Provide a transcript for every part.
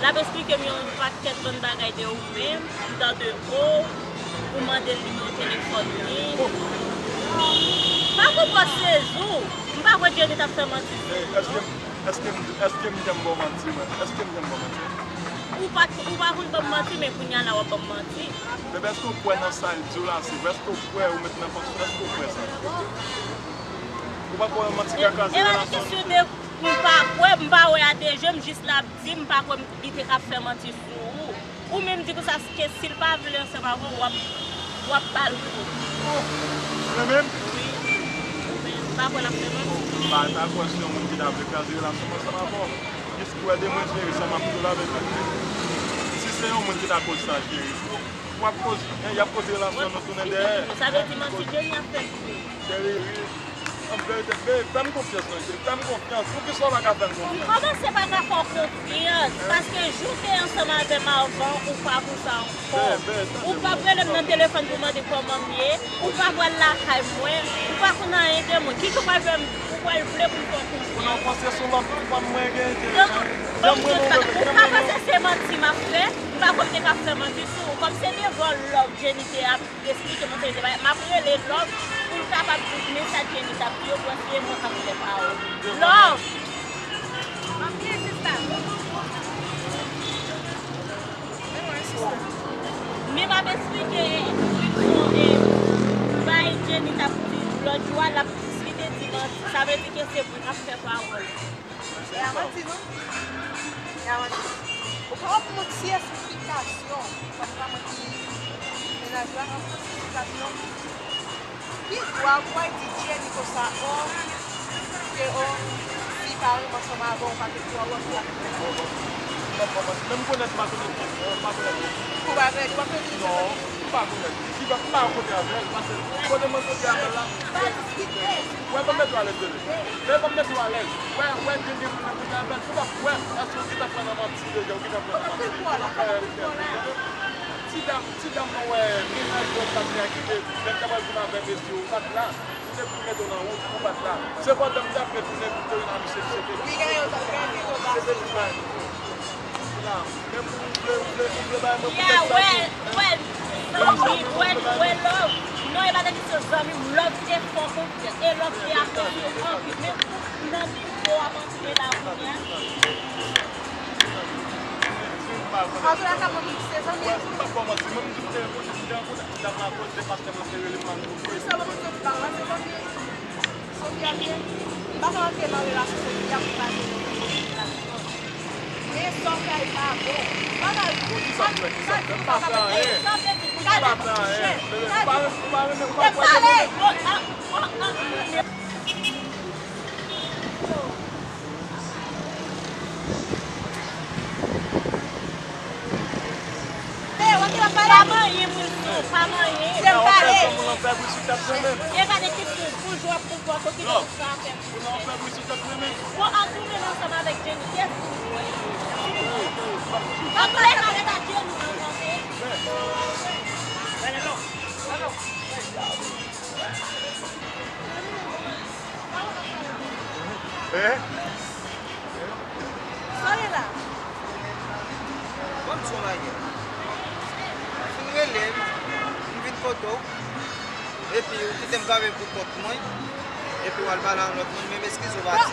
La explique yon paquet bon bagay de ou même, dans de haut, ou demander le numéro de téléphone. Pas pour passer jour, pas pour dire que tu as fait mentir. Est-ce que j'aime bon mentir? Est-ce que j'aime bon mentir? Ou pas bon mentir, mais pour n'y aller pas mentir. Mais est-ce qu'on peut dans ça, est-ce qu'on peut ou maintenant est-ce qu'on peut ça? Ou pas pour mentir qu'à Et la question de m'pas ouais à des jeunes juste là dit m'pas quoi il te faire mentir sur ou même dit que ça que s'il pas veut c'est pas bon ou pas le même? Oui. Pas pour la faire mentir. Bah, ta question mon qui d'avait casé là ça va pas. Qu'est-ce qu'il y a des moins ça m'a plus là avec si c'est un monde qui t'a causé ça chérie. Il y a posé la main nous tourner derrière. Ça veut dire mentir je n'y a fait. Chérie, fais-moi confiance, fais-moi confiance. Pour que ça va faire confiance. Comment c'est pas qu'à faire confiance? Parce que jouer ensemble avec moi avant, ou pas pour ça encore. Ou pas prendre mon téléphone pour demander comment mieux, ou pas voir la caille moi, ou pas qu'on a un de moi. Qui peut pas faire pourquoi il voulait pour faire confiance? On a pensé sur la femme moi Ou pas penser c'est menti m'a fait, ou pas comme t'es fait mentir sur. Comme c'est devant l'homme, Jenny a expliqué mon téléphone. M'a pris les l'homme pour capable de message Jenny a pris pour essayer de montrer les paroles. L'homme! Mais m'a expliqué Jenny t'a pris l'autre jour la possibilité de dire ça veut dire que c'est pour faire parole. É a Martina. É a Martina. O próprio se explicação, para a explicação, que igual vai dizer que o sabor, que o se para uma chamada bom para que tu a outra. Même connaître ma connaissance, pas connaître. Pour avec, tu vas faire Non, pas connaître. Qui va pas côté avec, parce que quand on me côté avec là, ouais, pas mettre à l'aise. Mais pas mettre à l'aise. Ouais, je dis pour mettre à l'aise. Tu vas ouais, est-ce que tu t'as fait un mentir déjà ou tu t'as fait un mentir? Si dans mon ménage de famille qui est capable de faire des choses, pas là. C'est pour mettre dans route pour pas là. C'est pas comme ça que tu n'es plus une amie, c'est Oui, il y a un Yeah, well, love. Non, il va dire que ses amis, love est fort confiance. Et love est à côté en plus. Même dans le niveau avant de la route. Mas ela acabou de ser amiga. Pas pour mentir, même si tu es dans ma cause, c'est parce que mon frère est mal. Isso é uma coisa que fala, mas eu vou ver. Sobre a minha. Mas ela tem uma relação com a minha. Mais sans faire ça, bon. Voilà, Ça ne passe à rien. Ça ne passe à rien. Olha lá. Vamos chamar aqui. Se não lembro, um vídeo photo. E puis, o que tem para ver com o corpo mãe. E puis, o albalão, o outro, mesmo esqueci o bate.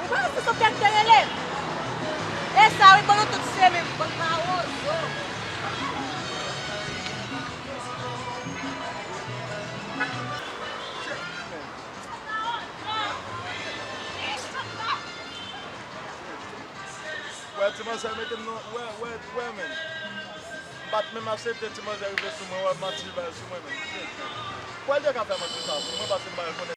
O que você só quer que ele? Essa é o bolo tudo sem mesmo. Botar o Ouais, tu m'as jamais dit non. Ouais, man. Bat même accepté, tu m'as arrivé sur moi, mentir sur moi-même. Pourquoi il y a qu'à faire mentir ça? Moi, parce que je me connais.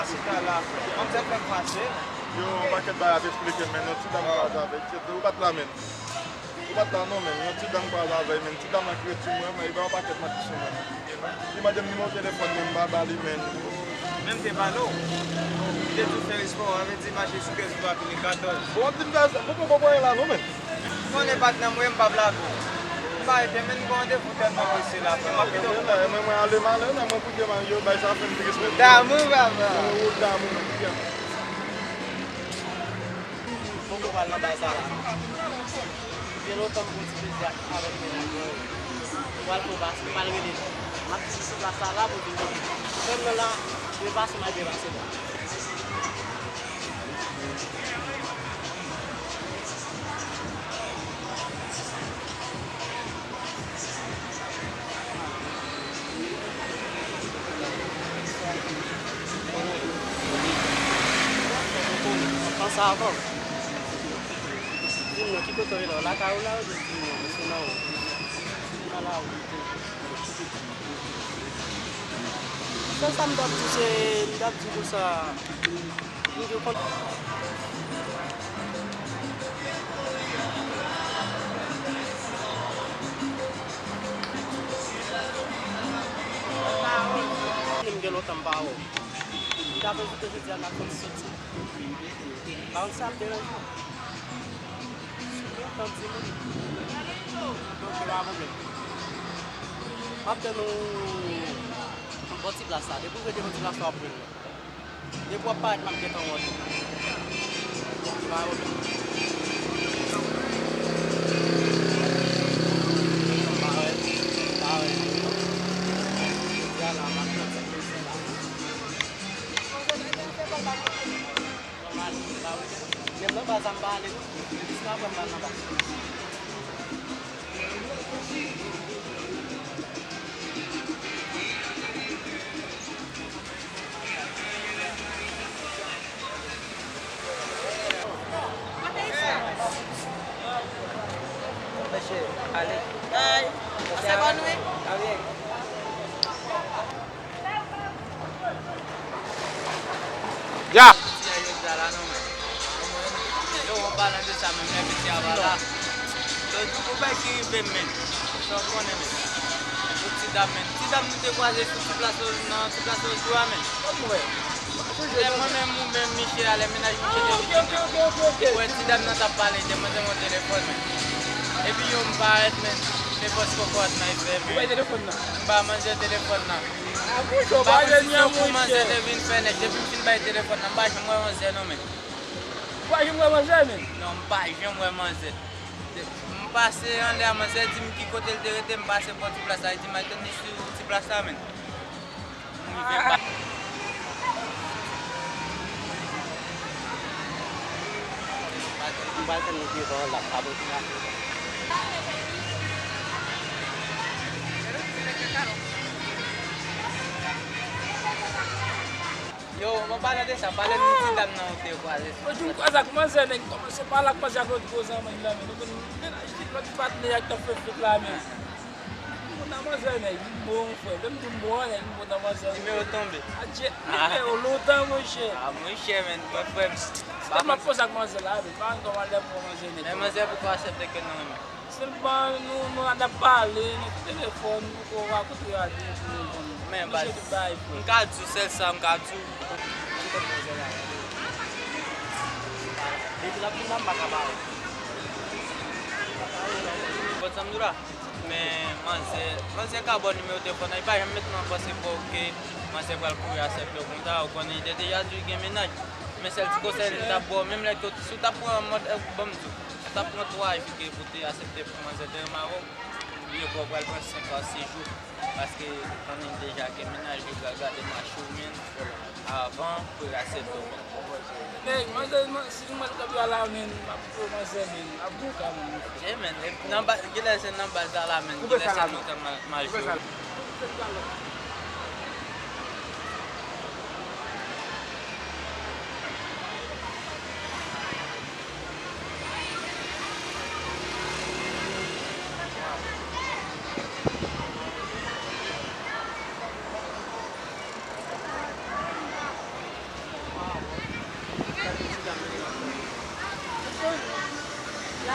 si ta la. Mwen se fèm fase. Yo, paket ba a te explike men, yon ti dam kwa zave, ou bat la men. Ou bat la non men, yon ti dam kwa zave men, ti dam an kreti mwen, men, yon paket mati sou men. Di ma dem ni moun telefon men, bali men. Mem te balo, te tou fè rispon, ave di mache sou kez do apini 14. Bon, ti mda, pou yon la non men. Mwen e bat nan mwen mbab la kou. Mba ete men gonde fouten mwen kese la. Mwen ale man, mwen koute man, yo bay sa fèm di respet. Damou baba. Damou men. Mwen wal nan bay sa la. Gen otan mwen ti bezak avèk menajè. Wal pou bas, malre li. Mak si sou la sa la pou vini. Fèm nan la, de bas ma de bas se do. Sa avon. Din nou ki koto ilo, la ka ou la ou di din nou, mwen se nou. Mwen la ou. Sa mdap di se, mdap di pou sa, mwen di kon. Mwen gen otan ba ou. Mdap e vite je la kon soti. Bang sa ap deran yo. Soumen tan di moun. Don ki la moun men. Ap ten nou boti plasa. De pou vede boti plasa ap ren. De pou ap pa et mak getan wote. Don ki la moun men. Ya la mak nan se presen la. Nem nan bazan bale, isna ban ban nan ba. Mèche, ale. Ay, se bon nou e? Avye. Ya! Yo wap balan de sa men, mwen biti avala. So, di pou bay ki rive men. So, konen men. Yo ti dam men. Ti dam nou te kwaze sou ti plaso nan, ti plaso zwa men. Mwen men mou ben Miche ale menaj Miche de Vitin. Wè ti dam nan ta pale, deman de mon telefon men. E pi yo mba et men, me pos kokot nan ife men. Mwen telefon nan? Mba manje telefon nan. A mwen jo baye ni a mwen manje devin fenek, devin fin bay telefon nan, mba jemwe manje nou men. Mwen jemwe manje men? Non, mba jemwe manje. Mpase an de a manje, di mi ki kote l derete, mpase pou ti plasa, di ma ten ni sou ti plasa men. Mwen ten ni di ron la, abo ti la. Yo, mwen pala de sa, pala ni ti dam nan ote kwaze. Mwen joun kwaza kman se nen, koman se pala kwaza ak lot kozan man la men. Mwen a jit lot patne yak ta feflik la men. Mwen a man se nen, yon bon fwe. Dem di mwen nen, mwen a man se nen. Di me o tombe. A jet, mwen o lotan mwen che. A mwen che men, mwen fwe. Stel man pos ak man se la men, pan koman lep mwen man se nen. E man se pou kwa asepte ke nan men. Stel man nou an da pale, nou telefon, nou ko wakote yo adi. Men bal, mka djou sel sa, mka djou. Dito la pinam baka ba? Bot samdura, men manse ka bon nume o telefon ay pa jem metnan pase pou ke manse pral kou asep lo konta ou konen ide de yadou gen menaj. Men sel ti kosen ta bo, menm lek to, sou ta pou an mod bom tou, sou ta pou an 3 efike pou te asepte pou manse de maro, biye pou pral pran 5 an 6 jou, paske konen deja ke menaj yo gade machou men, avan pou asepte men. Men, si mwen kapi ala men, apou manse men, apou ka men. E men, gile se nan bazala men, gile se nou te majou.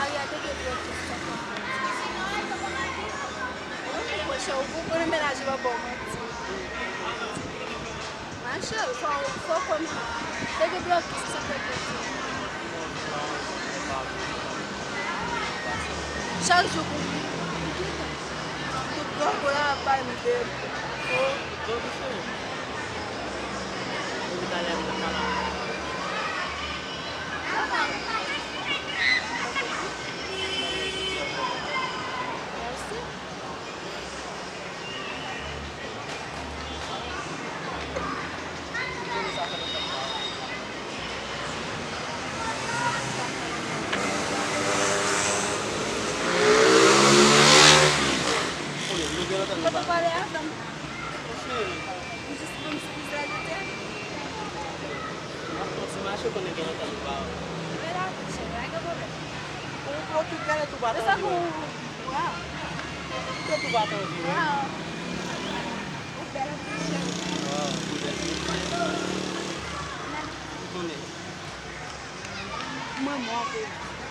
regardez que Dieu qui s'est fait. O Google homenagem ao bom. Mas só como tem que Dieu qui s'est fait. Chaque jour, tout le monde va me dire.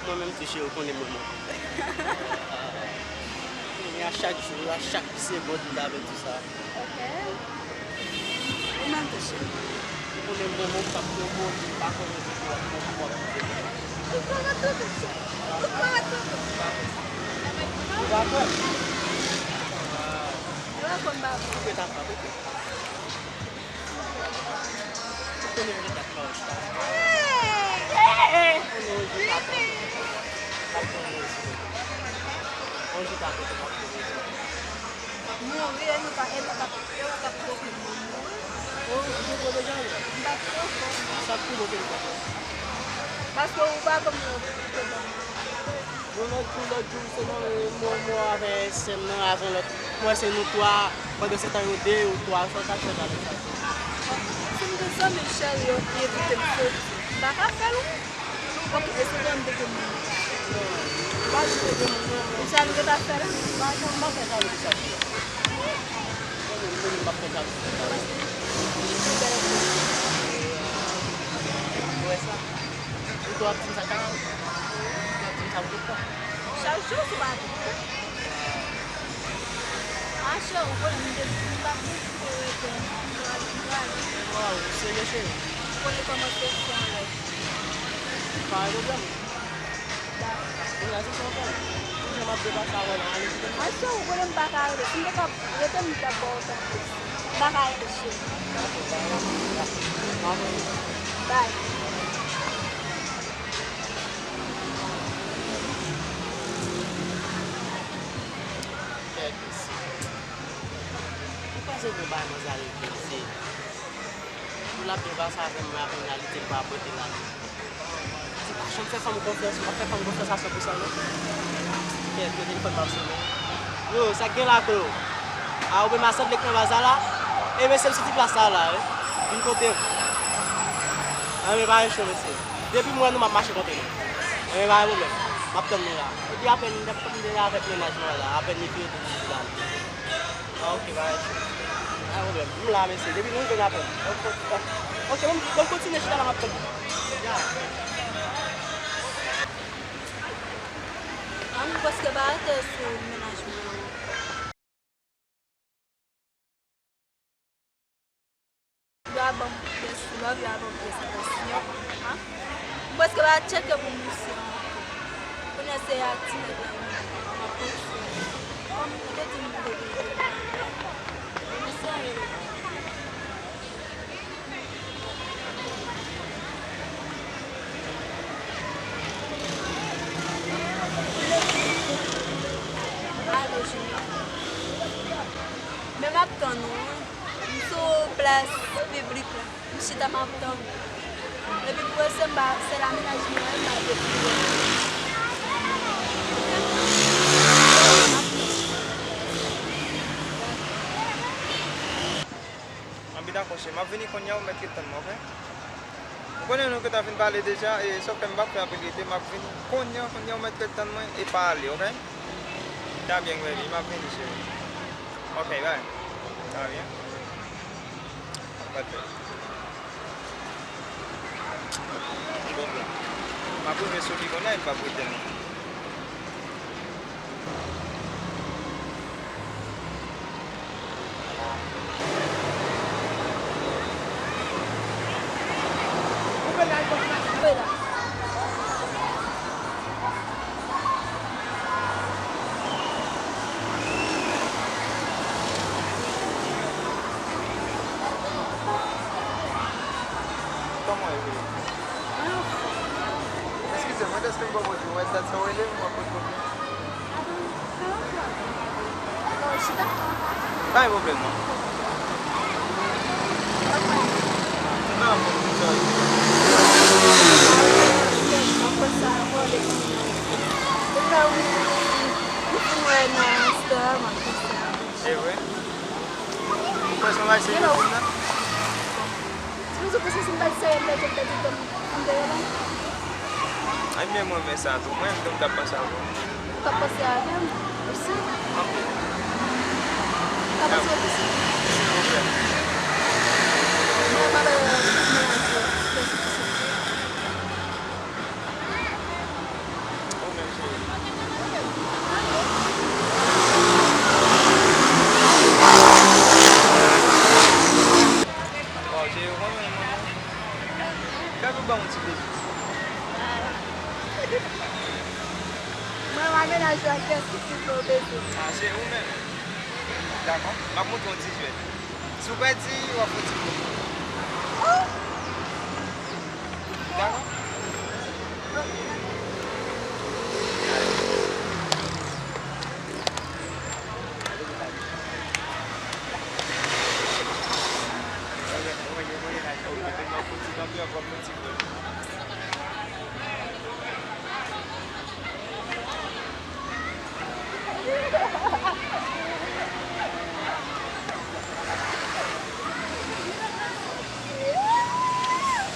Moi-même, touché au compte des moments. À chaque jour, à chaque seconde, il avait tout ça. Ok. Comment touché? Pour les moments, pas pour le monde, pas pour le monde. Pourquoi tudo? Pourquoi tudo? D'accord. Eu vou comprar. Pourquoi t'as pas beaucoup? Pourquoi ne pas onde está Não, ele não tá parce que vous pas comme moi c'est nous toi pendant cette année ou toi ça ça fait avec ça. Si nous sommes Michel et éviter le feu. Bah pas faire nous. Donc essayer de me pas de ça nous va faire. Pas faire ça avec ça. Toi tu ça quand chaque jour tu vas. Ah, je vois une de pas wow, c'est léger. pour les commentaires. Pas de problème. Là, c'est ça. Je m'appelle pas ça. Acho que o goleiro bacana, ainda tá, eu tenho muita volta. Bacana, vai. Pourquoi je veux pas me arrêter ici? Pour la plupart, ça fait ma pénalité par rapport à la vie. Je me fais comme confiance, je me fais comme confiance à 100%. Quelqu'un ne peut pas se yo, ça gagne la cour. Ah, on peut m'asseoir avec le bazar là. Et mais c'est ce type là, là. D'une côté. Ah, mais pas chaud aussi. Depuis moi, nous m'a marché côté. Mais pas problème. M'a tomber là. Et puis après, nous avons avec le national là. Après, nous pieds de là. Ok, va. Ah, problème. Nous là, mais c'est depuis nous venons après. Ok, on continue jusqu'à la matin. Parce que bah, c'est sur le ménagement. Parce que bah, check up on nous. On essaie à tirer. Comme peut-être une même à temps, nous sommes place publique, nous sommes à temps. Et puis pour ça, c'est l'aménagement. D'accord, je vais venir quand il y a un mètre de temps, ok? Vous connaissez que tu as fait parler déjà et sauf que je vais faire habilité, je vais venir quand il y a un mètre de temps et parler, ok? T'as bien vu, je vais venir chez vous. Ok, bye. T'as bien? Parfait. Ma première chose qui connaît, elle va vous dire. bon motif. Ouais, ça se relève, moi, pour le pas de problème, non. Non, c'est vrai. Pourquoi ça va essayer de faire ça? Ai minha mãe vai sair, mãe não tá passando. Tá passeando? Sim. Tá passeando sim. Ah, c'est vous-même. D'accord. Je vais montrer un petit jeu. Si vous pouvez dire, on va faire un petit jeu. D'accord.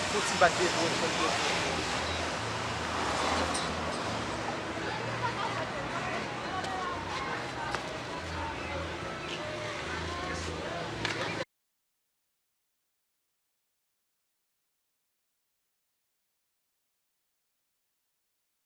Faut que tu battes les boules.